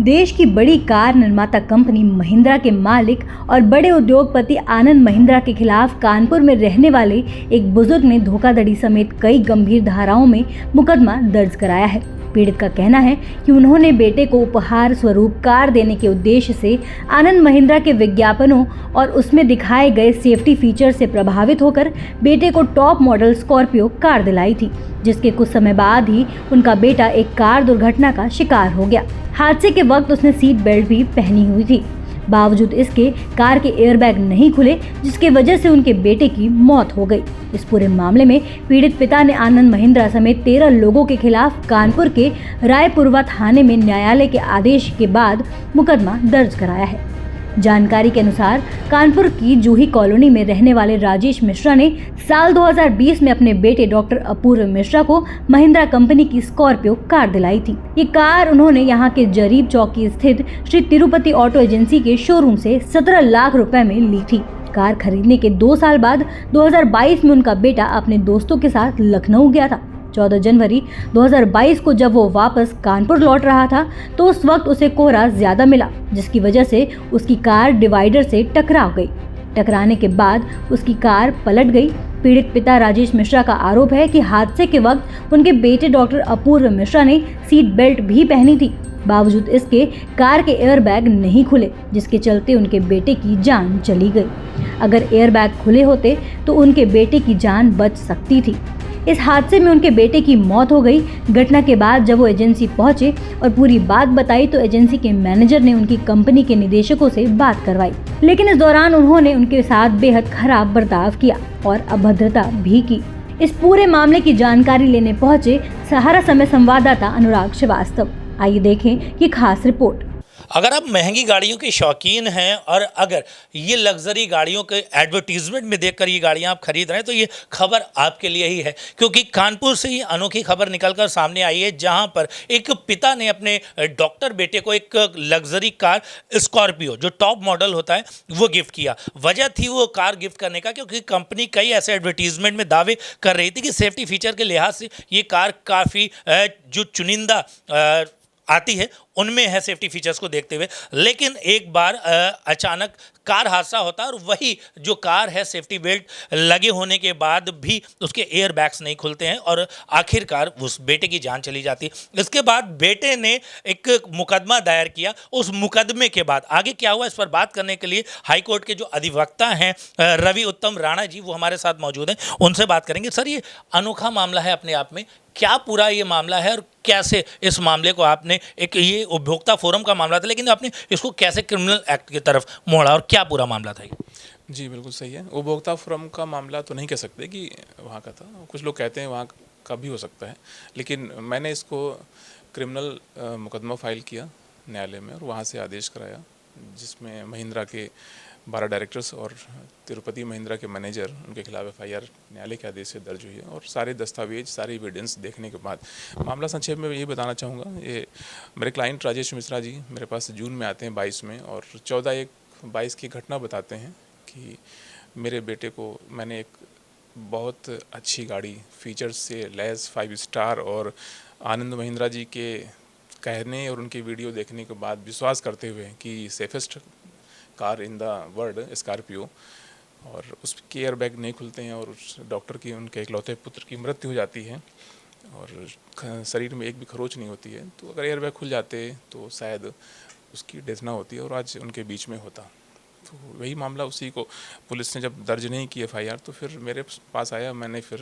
देश की बड़ी कार निर्माता कंपनी महिंद्रा के मालिक और बड़े उद्योगपति आनंद महिंद्रा के खिलाफ कानपुर में रहने वाले एक बुजुर्ग ने धोखाधड़ी समेत कई गंभीर धाराओं में मुकदमा दर्ज कराया है। पीड़ित का कहना है कि उन्होंने बेटे को उपहार स्वरूप कार देने के उद्देश्य से आनंद महिंद्रा के विज्ञापनों और उसमें दिखाए गए सेफ्टी फीचर से प्रभावित होकर बेटे को टॉप मॉडल स्कॉर्पियो कार दिलाई थी, जिसके कुछ समय बाद ही उनका बेटा एक कार दुर्घटना का शिकार हो गया। हादसे के वक्त उसने सीट बेल्ट भी पहनी हुई थी। बावजूद इसके कार के एयरबैग नहीं खुले, जिसकी वजह से उनके बेटे की मौत हो गई। इस पूरे मामले में पीड़ित पिता ने आनंद महिंद्रा समेत 13 लोगों के खिलाफ कानपुर के रायपुरवा थाने में न्यायालय के आदेश के बाद मुकदमा दर्ज कराया है। जानकारी के अनुसार कानपुर की जूही कॉलोनी में रहने वाले राजेश मिश्रा ने साल 2020 में अपने बेटे डॉक्टर अपूर्व मिश्रा को महिंद्रा कंपनी की स्कॉर्पियो कार दिलाई थी। ये कार उन्होंने यहां के जरीब चौकी स्थित श्री तिरुपति ऑटो एजेंसी के शोरूम से 17 लाख रुपए में ली थी। कार खरीदने के 2 साल बाद 2022 में उनका बेटा अपने दोस्तों के साथ लखनऊ गया था। 14 जनवरी 2022 को जब वो वापस कानपुर लौट रहा था तो उस वक्त उसे कोहरा ज्यादा मिला, जिसकी वजह से उसकी कार डिवाइडर से टकरा गई। टकराने के बाद उसकी कार पलट गई। पीड़ित पिता राजेश मिश्रा का आरोप है कि हादसे के वक्त उनके बेटे डॉक्टर अपूर्व मिश्रा ने सीट बेल्ट भी पहनी थी। बावजूद इसके कार के एयरबैग नहीं खुले, जिसके चलते उनके बेटे की जान चली गई। अगर एयरबैग खुले होते तो उनके बेटे की जान बच सकती थी। इस हादसे में उनके बेटे की मौत हो गई। घटना के बाद जब वो एजेंसी पहुंचे और पूरी बात बताई तो एजेंसी के मैनेजर ने उनकी कंपनी के निदेशकों से बात करवाई, लेकिन इस दौरान उन्होंने उनके साथ बेहद खराब बर्ताव किया और अभद्रता भी की। इस पूरे मामले की जानकारी लेने पहुंचे सहारा समय संवाददाता अनुराग श्रीवास्तव। आइए देखें ये खास रिपोर्ट। अगर आप महंगी गाड़ियों के शौकीन हैं और अगर ये लग्जरी गाड़ियों के एडवर्टीजमेंट में देखकर ये गाड़ियां आप खरीद रहे हैं तो ये खबर आपके लिए ही है, क्योंकि कानपुर से ही अनोखी खबर निकलकर सामने आई है, जहां पर एक पिता ने अपने डॉक्टर बेटे को एक लग्जरी कार स्कॉर्पियो जो टॉप मॉडल होता है वो गिफ्ट किया। वजह थी वो कार गिफ्ट करने का क्योंकि कंपनी कई ऐसे एडवर्टीजमेंट में दावे कर रही थी कि सेफ्टी फीचर के लिहाज से ये कार काफ़ी जो चुनिंदा आती है उनमें है सेफ्टी फीचर्स को देखते हुए। लेकिन एक बार अचानक कार हादसा होता है और वही जो कार है सेफ्टी बेल्ट लगे होने के बाद भी उसके एयर बैग्स नहीं खुलते हैं और आखिरकार उस बेटे की जान चली जाती है। इसके बाद बेटे ने एक मुकदमा दायर किया। उस मुकदमे के बाद आगे क्या हुआ इस पर बात करने के लिए हाईकोर्ट के जो अधिवक्ता हैं रवि उत्तम राणा जी वो हमारे साथ मौजूद हैं, उनसे बात करेंगे। सर, ये अनोखा मामला है अपने आप में, क्या पूरा ये मामला है और कैसे इस मामले को आपने, एक ये उपभोक्ता फोरम का मामला था लेकिन आपने इसको कैसे क्रिमिनल एक्ट की तरफ मोड़ा और क्या पूरा मामला था ये? जी बिल्कुल सही है। उपभोक्ता फोरम का मामला तो नहीं कह सकते कि वहाँ का था, कुछ लोग कहते हैं वहाँ का भी हो सकता है, लेकिन मैंने इसको क्रिमिनल मुकदमा फाइल किया न्यायालय में और वहाँ से आदेश कराया, जिसमें महिंद्रा के 12 डायरेक्टर्स और तिरुपति महिंद्रा के मैनेजर उनके खिलाफ एफआईआर न्यायालय के आदेश से दर्ज हुई है। और सारे दस्तावेज, सारे एविडेंस देखने के बाद मामला संक्षेप में ये बताना चाहूँगा। ये मेरे क्लाइंट राजेश मिश्रा जी मेरे पास जून में आते हैं 22 में और 14/1/22 की घटना बताते हैं कि मेरे बेटे को मैंने एक बहुत अच्छी गाड़ी फीचर्स से लैस 5 स्टार और आनंद महिंद्रा जी के कहने और उनके वीडियो देखने के बाद विश्वास करते हुए कि safest car in the world Scorpio, और उसके एयर बैग नहीं खुलते हैं और उस डॉक्टर की, उनके इकलौते पुत्र की मृत्यु हो जाती है और शरीर में एक भी खरोच नहीं होती है। तो अगर एयर बैग खुल जाते तो शायद उसकी डेथ ना होती है और आज उनके बीच में होता। तो वही मामला, उसी को पुलिस ने जब दर्ज नहीं की एफआईआर तो फिर मेरे पास आया। मैंने फिर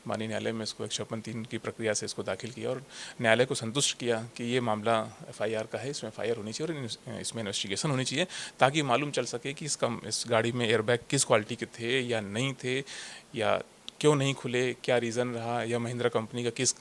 माननीय न्यायालय में इसको 156(3) की प्रक्रिया से इसको दाखिल किया और न्यायालय को संतुष्ट किया कि ये मामला एफआईआर का है, इसमें एफआईआर होनी चाहिए और इसमें इन्वेस्टिगेशन होनी चाहिए ताकि मालूम चल सके कि इस गाड़ी में एयरबैग किस क्वालिटी के थे या नहीं थे, या क्यों नहीं खुले, क्या रीज़न रहा, या महिंद्रा कंपनी का किस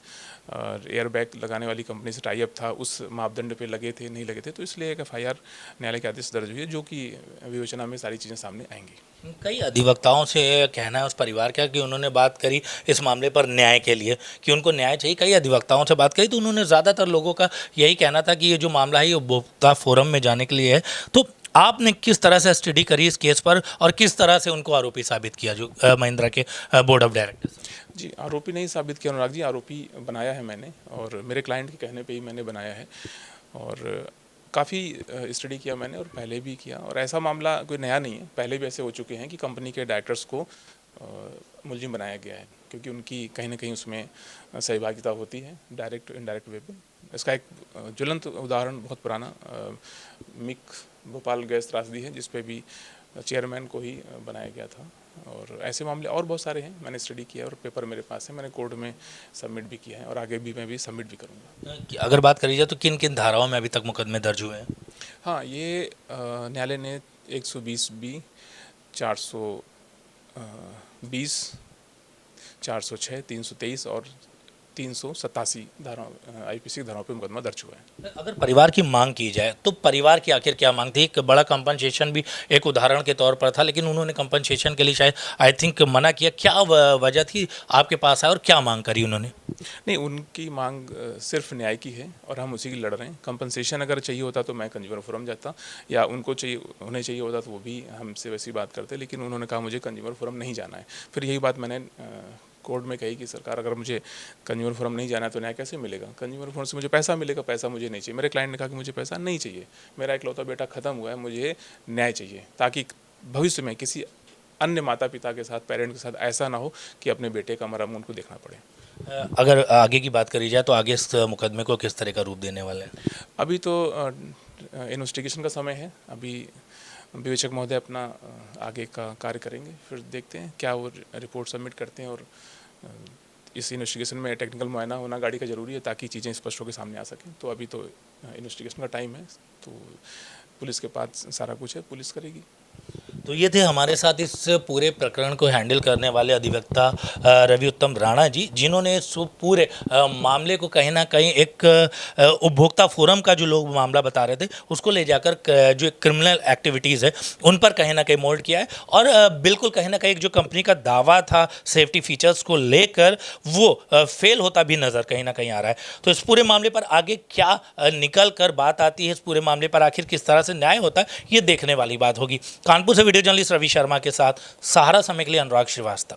एयरबैग लगाने वाली कंपनी से टाई अप था, उस मापदंड पे लगे थे नहीं लगे थे। तो इसलिए एक एफआईआर न्यायालय के आदेश दर्ज हुई है, जो कि विवेचना में सारी चीज़ें सामने आएंगी। कई अधिवक्ताओं से कहना है उस परिवार का कि उन्होंने बात करी इस मामले पर न्याय के लिए कि उनको न्याय चाहिए। कई अधिवक्ताओं से बात करी तो उन्होंने ज़्यादातर लोगों का यही कहना था कि ये जो मामला है ये उपभोक्ता फोरम में जाने के लिए है। तो आपने किस तरह से स्टडी करी इस केस पर और किस तरह से उनको आरोपी साबित किया जो महिंद्रा के बोर्ड ऑफ डायरेक्टर्स? जी, आरोपी नहीं साबित किया अनुराग जी, आरोपी बनाया है मैंने और मेरे क्लाइंट के कहने पे ही मैंने बनाया है। और काफ़ी स्टडी किया मैंने और पहले भी किया, और ऐसा मामला कोई नया नहीं है, पहले भी ऐसे हो चुके हैं कि कंपनी के डायरेक्टर्स को मुलजिम बनाया गया है, क्योंकि उनकी कहीं ना कहीं उसमें सहभागिता होती है डायरेक्ट इनडायरेक्ट वे पे। इसका एक ज्वलंत उदाहरण बहुत पुराना मिक भोपाल गैस त्रासदी है, जिस पे भी चेयरमैन को ही बनाया गया था, और ऐसे मामले और बहुत सारे हैं। मैंने स्टडी किया और पेपर मेरे पास है, मैंने कोर्ट में सबमिट भी किया है और आगे भी मैं भी सबमिट भी करूँगा। अगर बात करी जाए तो किन किन धाराओं में अभी तक मुकदमे दर्ज हुए हैं? हाँ, ये न्यायालय ने 120B, 420, 406, 323 और 387 धाराओं आईपीसी धाराओं पे मुकदमा दर्ज हुआ है। अगर परिवार की मांग की जाए तो परिवार की आखिर क्या मांग थी? एक बड़ा कंपनसेशन भी एक उदाहरण के तौर पर था, लेकिन उन्होंने कंपनसेशन के लिए शायद आई थिंक मना किया। क्या वजह थी आपके पास आए और क्या मांग करी उन्होंने? नहीं, उनकी मांग सिर्फ न्याय की है और हम उसी की लड़ रहे हैं। कंपनसेशन अगर चाहिए होता तो मैं कंज्यूमर फोरम जाता, या उनको उन्हें चाहिए होता तो वो भी हमसे वैसी बात करते, लेकिन उन्होंने कहा मुझे कंज्यूमर फोरम नहीं जाना है। फिर यही बात मैंने कोर्ट में कही कि सरकार, अगर मुझे कंज्यूमर फोरम नहीं जाना है तो न्याय कैसे मिलेगा? कंज्यूमर फोरम से मुझे पैसा मिलेगा, पैसा मुझे नहीं चाहिए। मेरे क्लाइंट ने कहा कि मुझे पैसा नहीं चाहिए, मेरा इकलौता बेटा ख़त्म हुआ है, मुझे न्याय चाहिए, ताकि भविष्य में किसी अन्य माता पिता के साथ, पेरेंट के साथ ऐसा ना हो कि अपने बेटे का मरहम उनको देखना पड़े। अगर आगे की बात करी जाए तो आगे इस मुकदमे को किस तरह का रूप देने वाले हैं? अभी तो इन्वेस्टिगेशन का समय है, अभी विवेचक महोदय अपना आगे का कार्य करेंगे, फिर देखते हैं क्या वो रिपोर्ट सबमिट करते हैं। और इस इन्वेस्टिगेशन में टेक्निकल मुआयना होना गाड़ी का ज़रूरी है, ताकि चीज़ें स्पष्ट होकर सामने आ सकें। तो अभी तो इन्वेस्टिगेशन का टाइम है, तो पुलिस के पास सारा कुछ है, पुलिस करेगी। तो ये थे हमारे साथ इस पूरे प्रकरण को हैंडल करने वाले अधिवक्ता रवि उत्तम राणा जी, जिन्होंने इस पूरे मामले को कहीं ना कहीं एक उपभोक्ता फोरम का जो लोग मामला बता रहे थे उसको ले जाकर जो क्रिमिनल एक्टिविटीज़ है उन पर कहीं ना कहीं मोल्ड किया है। और बिल्कुल कहीं ना कहीं जो कंपनी का दावा था सेफ्टी फीचर्स को लेकर वो फेल होता भी नज़र कहीं ना कहीं आ रहा है। तो इस पूरे मामले पर आगे क्या निकल कर बात आती है, इस पूरे मामले पर आखिर किस तरह से न्याय होता है, ये देखने वाली बात होगी। कानपुर से वीडियो जर्नलिस्ट रवि शर्मा के साथ सहारा समय के लिए अनुराग श्रीवास्तव।